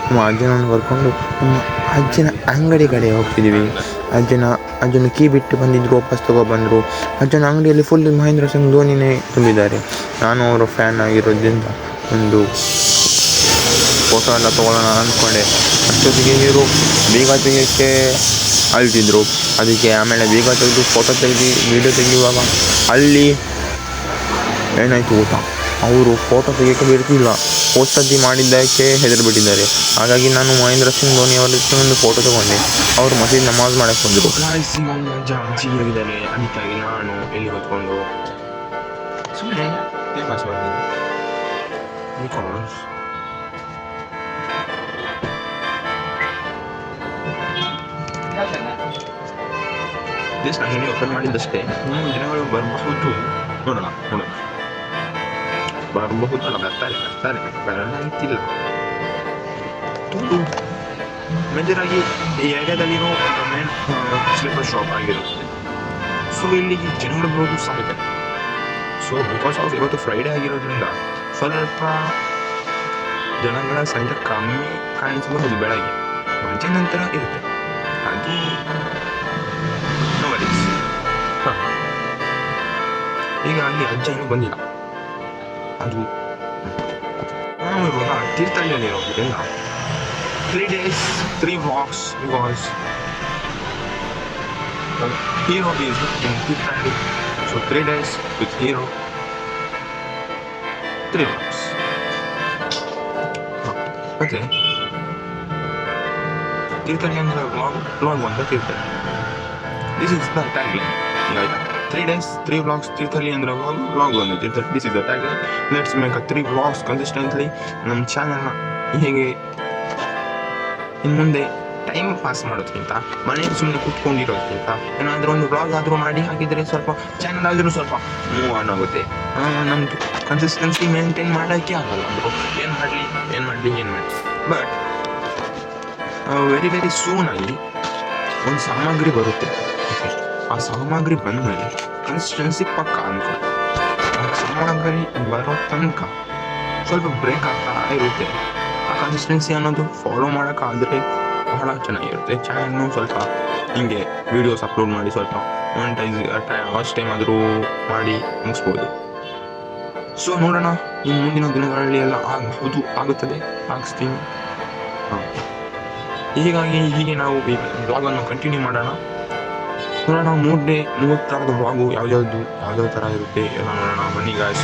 ನಮ್ಮ ಅಜ್ಜನನ್ನು ಕರ್ಕೊಂಡು ನಮ್ಮ ಅಜ್ಜನ ಅಂಗಡಿ ಕಡೆ ಹೋಗ್ತಿದ್ದೀವಿ. ಅಜ್ಜನ ಕೀ ಬಿಟ್ಟು ಬಂದಿದ್ರು, ವಾಪಸ್ ತಗೊಬಂದರು. ಅಜ್ಜನ ಅಂಗಡಿಯಲ್ಲಿ ಫುಲ್ ಮಹೇಂದ್ರ ಸಿಂಗ್ ಧೋನಿನೇ ತುಂಬಿದ್ದಾರೆ. ನಾನು ಅವರ ಫ್ಯಾನ್ ಆಗಿರೋದ್ರಿಂದ ಒಂದು ಫೋಟೋ ಎಲ್ಲ ತೊಗೊಳ್ಳೋಣ ಅಂದ್ಕೊಂಡೆ. ಅಷ್ಟೊತ್ತಿಗೆ ಇವರು ಬೀಗ ತೆಗಿಯೋಕ್ಕೆ ಅಳ್ತಿದ್ರು. ಅದಕ್ಕೆ ಆಮೇಲೆ ಬೀಗ ತೆಗೆದು ಫೋಟೋ ತೆಗೆದು ವೀಡಿಯೋ ತೆಗೆಯುವಾಗ ಅಲ್ಲಿ ಏನಾಯಿತು ಗೊತ್ತಾ, ಅವರು ಫೋಟೋ ತೆಗಿಯೋಕ್ಕೆ ಬಿಡ್ತಿಲ್ಲ. ಪೋಸ್ಟಲ್ಲಿ ಮಾಡಿದ್ದಕ್ಕೆ ಹೆದರಿಬಿಟ್ಟಿದ್ದಾರೆ. ಹಾಗಾಗಿ ನಾನು ಮಹೇಂದ್ರ ಸಿಂಗ್ ಧೋನಿ ಅವರ ಜೊತೆ ಒಂದು ಫೋಟೋ ತೊಗೊಂಡೆ. ಅವರು ಮಸೀದಿ ನಮಾಜ್ ಮಾಡಕ್ಕೆ ಬಂದರು. ಹೋಗಿದ್ದಾರೆ. ಅದಕ್ಕಾಗಿ ನಾನು ಎಲ್ಲಿ ಹೊತ್ಕೊಂಡು ಸುಮ್ಮನೆ ಪಾಸ್ ಮಾಡ್ತೀನಿ. ನಾನು ಓಪನ್ ಮಾಡಿದ್ದಷ್ಟೇ. ದಿನಗಳು ಬರಬಹುದು, ನೋಡೋಣ ಬರಬಹುದು. ಬರ್ತಾರೆ ಬರಲ್ಲ ಅಂತಿಲ್ಲ. ಮೇಜರಾಗಿ ಈ ಏರಿಯಾದಲ್ಲಿರೋ ಮೇನ್ ಸ್ಲೀಪರ್ ಶಾಪ್ ಆಗಿರುತ್ತೆ. ಸೊ ಇಲ್ಲಿ ಜನಗಳು ಬರೋದು ಸಾಧ್ಯ. ಸೊ ಬಿಕಾಸ್ ಆಫ್ ಇವತ್ತು ಫ್ರೈಡೇ ಆಗಿರೋದ್ರಿಂದ ಸ್ವಲ್ಪ ಜನಗಳ ಸಂಖ್ಯೆ ಕಮ್ಮಿ ಕಾಣಿಸಬಹುದು. ಬೆಳಗ್ಗೆ ಮುಂಚೆ ನಂತರ ಇರುತ್ತೆ ಅದು ಈಗ ಅಲ್ಲಿ ಅಜ್ಜ ಇನ್ನೂ ಬಂದಿಲ್ಲ. ಅದು ನಾವು ಇವಾಗ ತೀರ್ಥಹಳ್ಳಿಯಲ್ಲಿ ಇರೋದ್ರಿಂದ 3 days 3 vlogs because Hero is in Tirthalli. So 3 days with Hero, 3 vlogs. Okay. Tirthalli ಅಂದ್ರೆ vlog ಒಂದು Thirthahalli. This is the tagline. ಈಗ 3 days 3 vlogs ತೀರ್ಥಹಳ್ಳಿ ಅಂದ್ರೆ vlog ಒಂದು Thirthahalli. This is the tagline. Let's make a 3 vlogs consistently. ನಮ್ಮ ಚಾನಲ್ನ ಹೀಗೆ ಇನ್ನು ಮುಂದೆ ಟೈಮ್ ಪಾಸ್ ಮಾಡೋದಕ್ಕಿಂತ ಮನೆಯಲ್ಲಿ ಸುಮ್ಮನೆ ಕೂತ್ಕೊಂಡಿರೋದಕ್ಕಿಂತ ಏನಾದರೂ ಒಂದು ವ್ಲಾಗ್ ಆದರೂ ಮಾಡಿ ಹಾಕಿದರೆ ಸ್ವಲ್ಪ ಚಾನಲ್ ಆದರೂ ಸ್ವಲ್ಪ ಮೂವ್ ಆನ್ ಆಗುತ್ತೆ. ನಮ್ಮದು ಕನ್ಸಿಸ್ಟೆನ್ಸಿ ಮೇಂಟೈನ್ ಮಾಡೋಕ್ಕೆ ಆಗಲ್ಲ ಅಂದರು. ಏನು ಮಾಡಲಿ ಬಟ್ ವೆರಿ ಸೂನಾಗಿ ಒಂದು ಸಾಮಗ್ರಿ ಬರುತ್ತೆ. ಆ ಸಾಮಗ್ರಿ ಬಂದಮೇಲೆ ಕನ್ಸಿಸ್ಟೆನ್ಸಿ ಪಕ್ಕ ಅಂದ್ಕೊಳ್ಳಿ. ಆ ಸಾಮಗ್ರಿ ಬರೋ ತನಕ ಸ್ವಲ್ಪ ಬ್ರೇಕ್ ಆಗ್ತಾ ಇರುತ್ತೆ. ಆ ಕನ್ಸಿಸ್ಟೆನ್ಸಿ ಅನ್ನೋದು ಫಾಲೋ ಮಾಡೋಕ್ಕಾದರೆ ಬಹಳ ಚೆನ್ನಾಗಿರುತ್ತೆ. ಚಾನಲ್ನು ಸ್ವಲ್ಪ ಹಿಂಗೆ ವೀಡಿಯೋಸ್ ಅಪ್ಲೋಡ್ ಮಾಡಿ ಸ್ವಲ್ಪ ಮಾನಿಟೈಸ್ ಅಷ್ಟು ಟೈಮ್ ಆದರೂ ಮಾಡಿ ಮುಗಿಸ್ಬೋದು. ಸೊ ನೋಡೋಣ, ಇನ್ನು ಮುಂದಿನ ದಿನಗಳಲ್ಲಿ ಎಲ್ಲ ಆಗುತ್ತದೆ, ಆಗಿಸ್ತೀನಿ. ಹೀಗೆ ನಾವು ಈ ವ್ಲಾಗನ್ನು ಕಂಟಿನ್ಯೂ ಮಾಡೋಣ. ನೋಡೋಣ 3 ಥರದ ವ್ಲಾಗು ಯಾವ್ಯಾವ ಥರ ಇರುತ್ತೆ ಎಲ್ಲ ನೋಡೋಣ. ಬನ್ನಿ ಗಾಯ್ಸ್.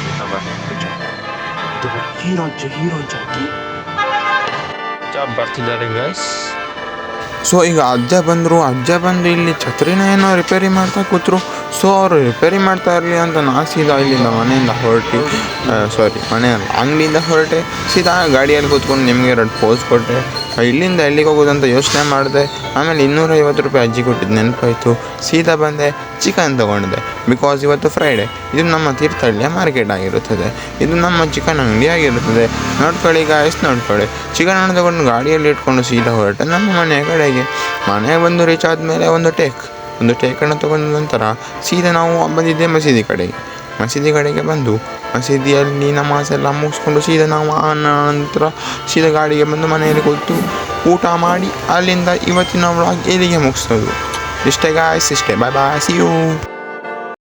ಹೀರೋ ಜಾತಿ ಬರ್ತಿದ್ದಾರೆ ಗೈಸ್. ಸೊ ಈಗ ಅಜ್ಜ ಬಂದು ಇಲ್ಲಿ ಛತ್ರಿನ ಏನೋ ರಿಪೇರಿ ಮಾಡ್ತಾ ಕೂತ್ರು. ಸೊ ಅವರು ರಿಪೇರಿ ಮಾಡ್ತಾ ಇರಲಿ ಅಂತ ನಾನು ಸೀದಾ ಇಲ್ಲಿಂದ ಅಂಗಡಿಯಿಂದ ಹೊರಟೆ. ಸೀದಾ ಗಾಡಿಯಲ್ಲಿ ಕೂತ್ಕೊಂಡು ನಿಮಗೆ 2 ಪೋಸ್ ಕೊಟ್ಟೆ. ಇಲ್ಲಿಂದ ಎಲ್ಲಿಗೆ ಹೋಗೋದಂತ ಯೋಚನೆ ಮಾಡಿದೆ. ಆಮೇಲೆ 250 ರೂಪಾಯಿ ಅಜ್ಜಿ ಕೊಟ್ಟಿದ್ದು ನೆನಪಾಯಿತು. ಸೀದಾ ಬಂದೆ, ಚಿಕನ್ ತೊಗೊಂಡಿದ್ದೆ. ಬಿಕಾಸ್ ಇವತ್ತು ಫ್ರೈಡೇ. ಇದು ನಮ್ಮ ತೀರ್ಥಹಳ್ಳಿಯ ಮಾರ್ಕೆಟ್ ಆಗಿರುತ್ತದೆ. ಇದು ನಮ್ಮ ಚಿಕನ್ ಅಂಗಡಿ ಆಗಿರುತ್ತದೆ. ನೋಡ್ಕೊಳ್ಳಿ ಗಾಯ್ಸ್, ನೋಡ್ಕೊಳ್ಳಿ. ಚಿಕನ್ ಹಣ್ಣು ತೊಗೊಂಡು ಗಾಡಿಯಲ್ಲಿ ಇಟ್ಕೊಂಡು ಸೀದಾ ಹೊರಟೆ ನಮ್ಮ ಮನೆಯ ಕಡೆಗೆ. ಮನೆಗೆ ಬಂದು ರೀಚ್ ಆದಮೇಲೆ ಒಂದು ಟೇಕನ್ನು ತೊಗೊಂಡ ನಂತರ ಸೀದಾ ನಾವು ಬಂದಿದ್ದೆ ಮಸೀದಿ ಕಡೆಗೆ ಬಂದು ಮಸೀದಿಯಲ್ಲಿ ನಮಾಜ್ ಎಲ್ಲ ಮುಗಿಸ್ಕೊಂಡು ಸೀದಾ ನಾವು ನಂತರ ಸೀದಾ ಗಾಡಿಗೆ ಬಂದು ಮನೆಯಲ್ಲಿ ಕೂತು ಊಟ ಮಾಡಿ ಅಲ್ಲಿಂದ ಇವತ್ತಿನ ವ್ಲಾಗ್ ಇಲ್ಲಿಗೆ ಮುಗಿಸೋದು. ಇಷ್ಟೇ ಗಾಯ್ಸ್, ಇಷ್ಟೇ. ಬಾಯ್, ಸಿ ಯು.